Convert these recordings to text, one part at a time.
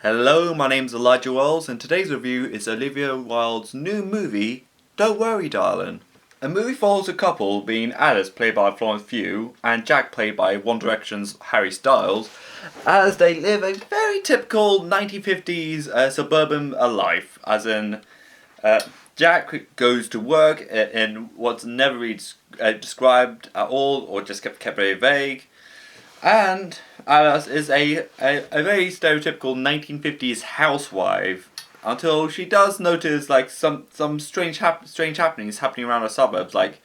Hello, my name's Elijah Wells, and today's review is Olivia Wilde's new movie, Don't Worry Darling. A movie follows a couple, being Alice, played by Florence Pugh, and Jack, played by One Direction's Harry Styles, as they live a very typical 1950s suburban life, as in Jack goes to work in what's never really described at all, or just kept very vague. And Alice is a very stereotypical 1950s housewife until she does notice like some strange happenings happening around the suburbs, like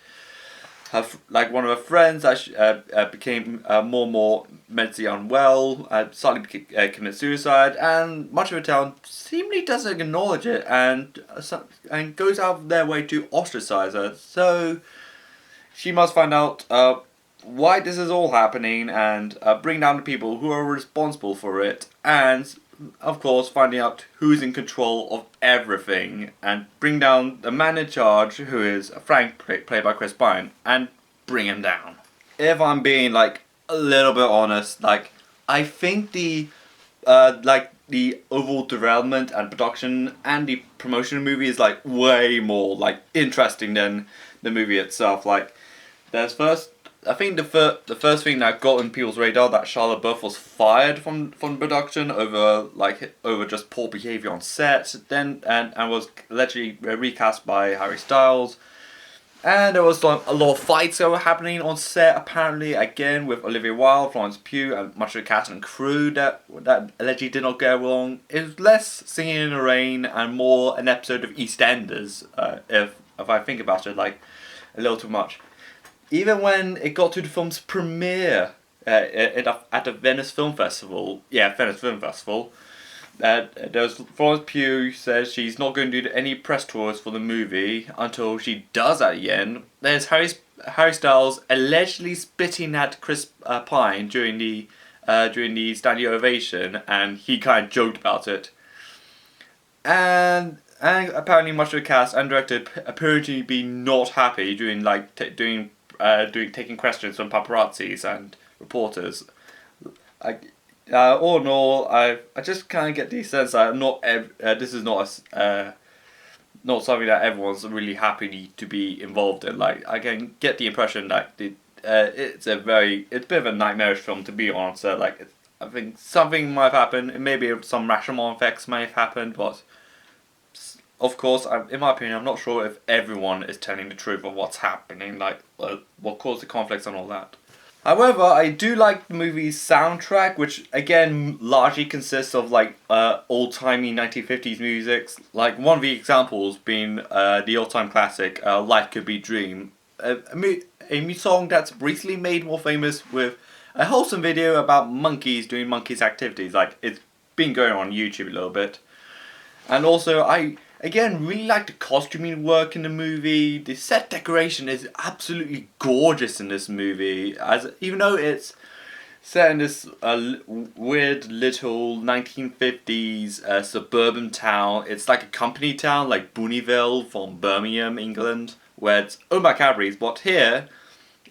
like one of her friends that became more and more mentally unwell, suddenly commit suicide, and much of the town seemingly doesn't acknowledge it and goes out of their way to ostracize her. So she must find out why this is all happening and bring down the people who are responsible for it, and of course finding out who's in control of everything and bring down the man in charge, who is Frank, played by Chris Pine, and bring him down. If I'm being like a little bit honest, like I think the overall development and production and the promotion of the movie is like way more like interesting than the movie itself. Like I think the first thing that got on people's radar that Charlotte Buff was fired from production over just poor behavior on set, and was allegedly recast by Harry Styles. And there was like, a lot of fights that were happening on set, apparently, again with Olivia Wilde, Florence Pugh, and much of the cast and crew that allegedly did not get along. It was less Singing in the Rain and more an episode of EastEnders, if I think about it, like a little too much. Even when it got to the film's premiere at the Venice Film Festival, there was Florence Pugh says she's not going to do any press tours for the movie until she does at the end. There's Harry Styles allegedly spitting at Chris Pine during the standing ovation, and he kind of joked about it. And apparently much of the cast and director appear to be not happy during taking questions from paparazzis and reporters. All in all, I just kind of get the sense that this is not not something that everyone's really happy to be involved in. Like I can get the impression that it's a bit of a nightmarish film to be on. So like I think something might have happened. Maybe some Rashomon effects may have happened, but of course, in my opinion, I'm not sure if everyone is telling the truth of what's happening, like what caused the conflicts and all that. However, I do like the movie's soundtrack, which again largely consists of like old-timey 1950s music. Like one of the examples being the all-time classic "Life Could Be Dream," a song that's recently made more famous with a wholesome video about monkeys doing monkeys activities. Like it's been going on YouTube a little bit, and also I again really like the costuming work in the movie. The set decoration is absolutely gorgeous in this movie, as even though it's set in this weird little 1950s suburban town. It's like a company town, like Booneyville from Birmingham, England, where it's owned by Cadbury's. But here,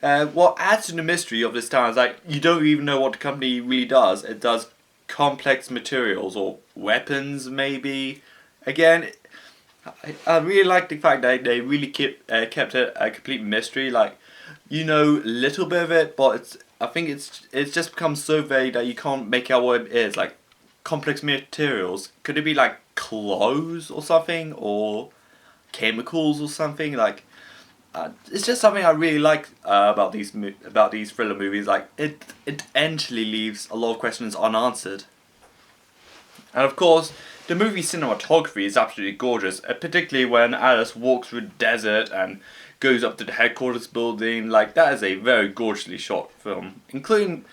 what adds to the mystery of this town is like you don't even know what the company really does. It does complex materials or weapons, maybe. Again, I really like the fact that they really kept it a complete mystery. Like, you know, a little bit of it, but I think it's just become so vague that you can't make out what it is. Like, complex materials. Could it be like clothes or something, or chemicals or something? Like, it's just something I really like about these thriller movies. Like, it endlessly leaves a lot of questions unanswered. And of course, the movie's cinematography is absolutely gorgeous, particularly when Alice walks through the desert and goes up to the headquarters building. Like, that is a very gorgeously shot film, including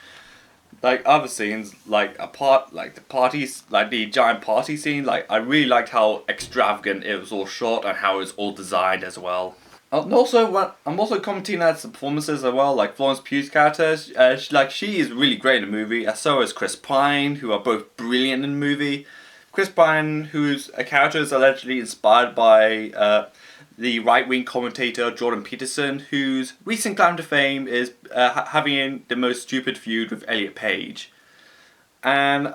like other scenes, like the parties, like the giant party scene. Like, I really liked how extravagant it was all shot and how it was all designed as well. And also, I'm also commenting on some performances as well, like Florence Pugh's character. She is really great in the movie, as so is Chris Pine, who are both brilliant in the movie. Chris Pine, whose character is allegedly inspired by the right-wing commentator Jordan Peterson, whose recent claim to fame is having the most stupid feud with Elliot Page. And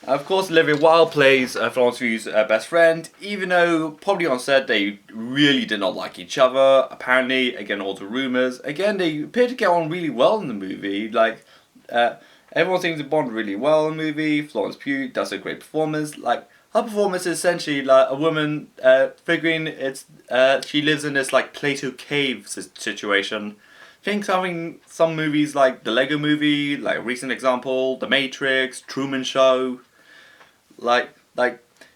Of course, Olivia Wilde plays Florence Pugh's best friend, even though probably on set they really did not like each other. Apparently, again, all the rumours. Again, they appear to get on really well in the movie. Everyone seems to bond really well in the movie. Florence Pugh does a great performance. Like, her performance is essentially like a woman figuring she lives in this like Plato cave situation. Think some movies like the Lego Movie, like a recent example, The Matrix, Truman Show. Like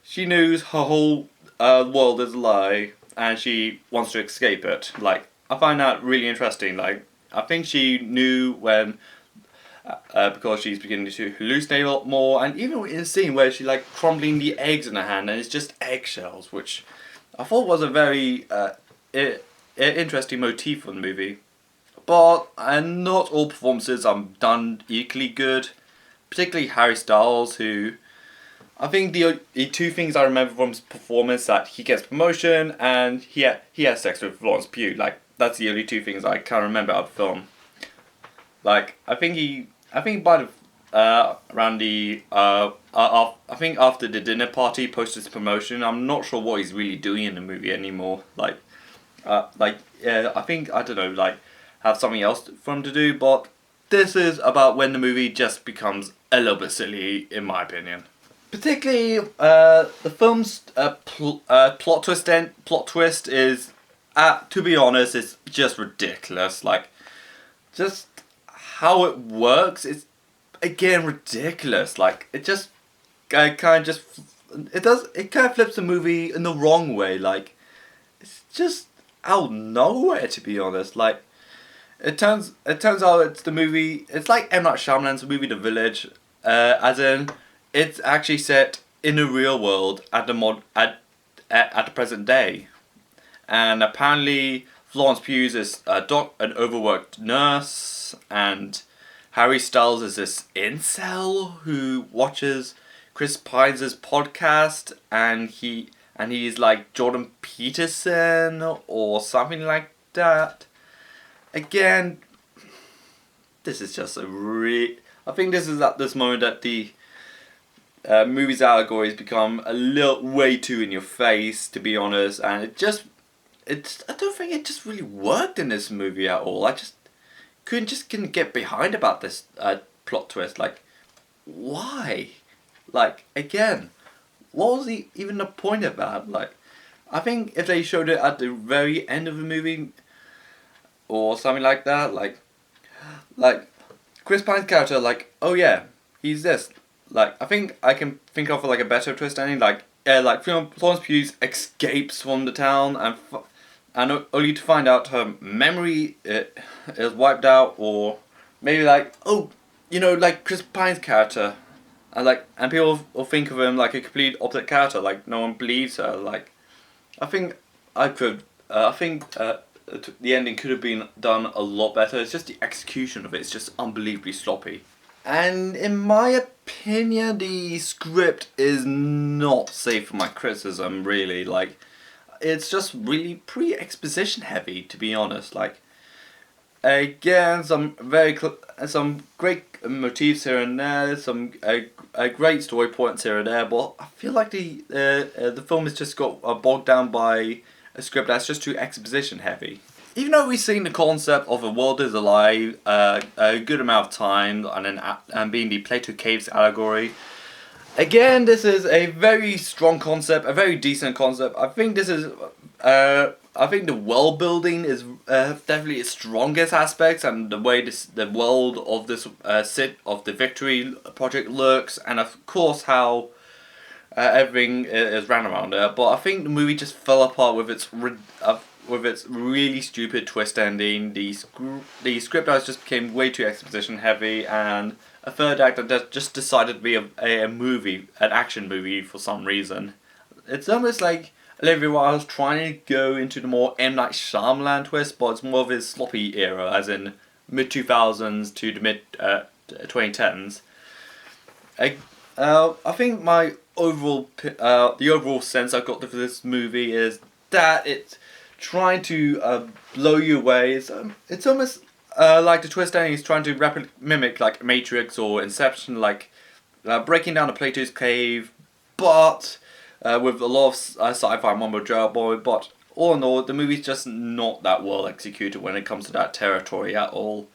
she knows her whole world is a lie, and she wants to escape it. Like, I find that really interesting. Like, I think she knew when, because she's beginning to hallucinate a lot more, and even in a scene where she's like crumbling the eggs in her hand, and it's just eggshells, which I thought was a very interesting motif for the movie. But not all performances are done equally good, particularly Harry Styles, who I think the two things I remember from his performance that he gets promotion and he has sex with Florence Pugh. Like, that's the only two things I can remember out of the film. Like, I think by the around the I think after the dinner party post his promotion, I'm not sure what he's really doing in the movie anymore. Yeah, I think, I don't know, like, have something else for him to do. But this is about when the movie just becomes a little bit silly, in my opinion. Particularly, the film's plot twist is, to be honest, it's just ridiculous. Like, just how it works is, again, ridiculous. Like, it just kind of flips the movie in the wrong way. Like, it's just out of nowhere, to be honest. Like, it turns out it's the movie. It's like M. Night Shyamalan's movie The Village, as in, it's actually set in the real world at the present day, and apparently Florence Pugh is an overworked nurse, and Harry Styles is this incel who watches Chris Pine's podcast, and he's like Jordan Peterson or something like that. Again, this is just I think this is at this moment that the movie's allegories become a little way too in your face, to be honest, and I don't think it just really worked in this movie at all. I just couldn't get behind about this plot twist. Like, why? Like, again, what was even the point of that? Like, I think if they showed it at the very end of the movie or something like that, like Chris Pine's character, like, oh yeah, he's this. Like, I think I can think of like a better twist ending. Like, Florence Pugh escapes from the town and only to find out her memory is wiped out, or maybe like, oh, like Chris Pine's character, and people will think of him like a complete opposite character. Like, no one believes her. Like, I think the ending could have been done a lot better. It's just the execution of it. It's just unbelievably sloppy. And in my opinion, the script is not safe for my criticism, really. Like, it's just really pretty exposition heavy, to be honest. Like, again, some great motifs here and there, some great story points here and there, but I feel like the film has just got bogged down by a script that's just too exposition heavy. Even though we've seen the concept of a world is a lie a good amount of time, and being the Plato Caves allegory, again, this is a very strong concept, a very decent concept. I think the world building is definitely its strongest aspects, and the way the world of this of the Victory project looks, and of course how everything is ran around there. But I think the movie just fell apart with its really stupid twist ending. The script just became way too exposition heavy, and a third act that just decided to be a movie, an action movie for some reason. It's almost like Olivia Wilde trying to go into the more M. Night Shyamalan twist, but it's more of his sloppy era, as in mid 2000s to the mid 2010s. I think my the overall sense I got for this movie is that it's trying to blow you away. It's almost like the twist ending is trying to mimic like Matrix or Inception. Like, breaking down the Plato's cave, but with a lot of sci-fi mumbo jumbo. But all in all, the movie's just not that well executed when it comes to that territory at all.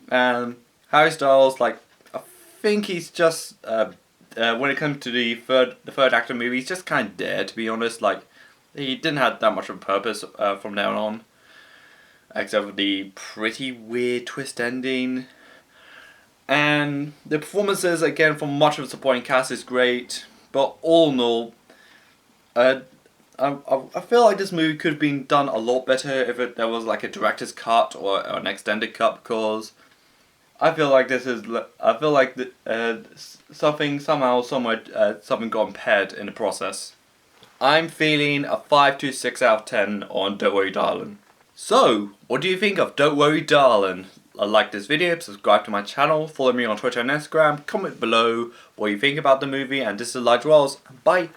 And Harry Styles, like, I think he's just when it comes to the third act of the movie, he's just kind of there, to be honest. Like, he didn't have that much of a purpose from now on, except for the pretty weird twist ending. And the performances, again, from much of the supporting cast is great, but all in all, I feel like this movie could have been done a lot better if there was like a director's cut or an extended cut, because I feel like something somehow somewhere something got impaired in the process. I'm feeling a 5 to 6 out of 10 on Don't Worry Darling. So, what do you think of Don't Worry Darling? Like this video, subscribe to my channel, follow me on Twitter and Instagram, comment below what you think about the movie, and this is Elijah Wells. Bye!